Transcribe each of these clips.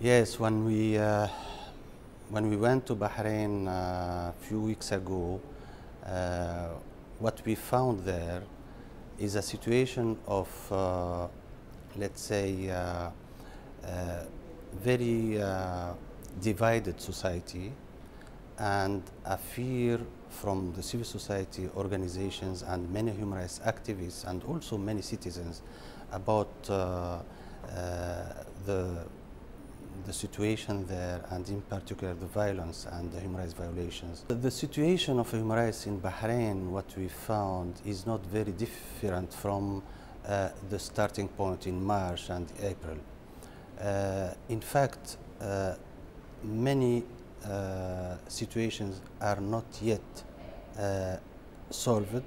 Yes, when we went to Bahrain a few weeks ago, uh, what we found there is a situation of, let's say, very divided society, and a fear from the civil society organizations and many human rights activists and also many citizens about the situation there, and in particular the violence and the human rights violations. The situation of human rights in Bahrain, what we found, is not very different from the starting point in March and April. In fact, many situations are not yet solved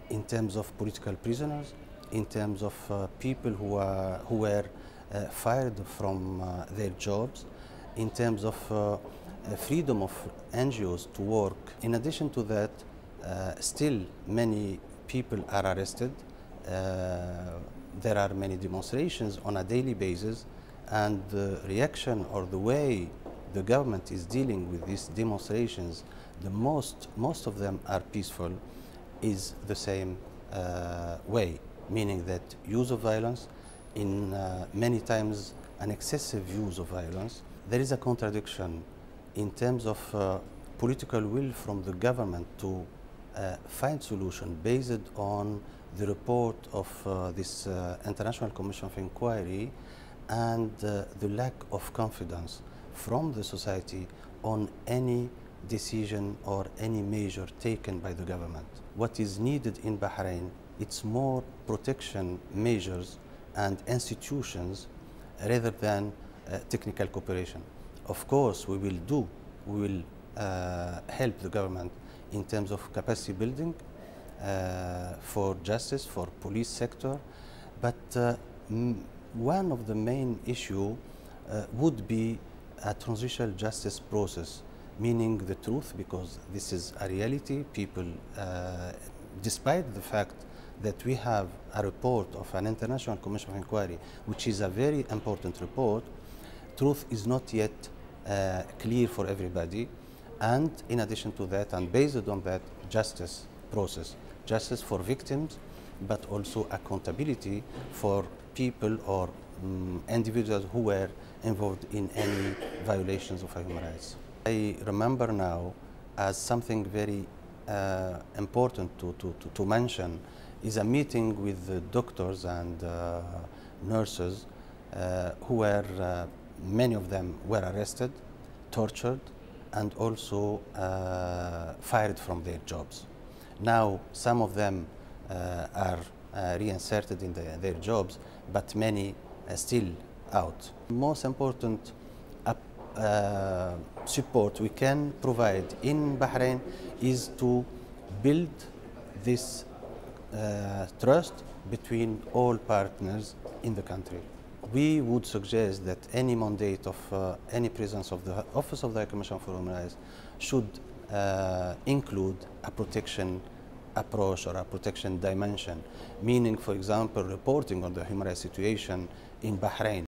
in terms of political prisoners, in terms of people who were fired from their jobs, in terms of freedom of NGOs to work. In addition to that, still many people are arrested. There are many demonstrations on a daily basis, and the reaction or the way the government is dealing with these demonstrations, most of them are peaceful, is the same way, meaning that use of violence, in many times an excessive use of violence. There is a contradiction in terms of political will from the government to find solution based on the report of this International Commission of Inquiry, and the lack of confidence from the society on any decision or any measure taken by the government. What is needed in Bahrain, it's more protection measures and institutions rather than technical cooperation. Of course, we will help the government in terms of capacity building for justice, for police sector, but one of the main issue would be a transitional justice process, meaning the truth, because this is a reality. People, despite the fact that we have a report of an International Commission of Inquiry, which is a very important report, truth is not yet clear for everybody. And in addition to that, and based on that, justice process, justice for victims, but also accountability for people or individuals who were involved in any violations of human rights. I remember now as something very important to mention is a meeting with the doctors and nurses who were, many of them were arrested, tortured, and also fired from their jobs. Now some of them are reinserted in their jobs, but many are still out. Most important support we can provide in Bahrain is to build this trust between all partners in the country. We would suggest that any mandate of any presence of the Office of the High Commissioner for Human Rights should include a protection approach or a protection dimension, meaning, for example, reporting on the human rights situation in Bahrain.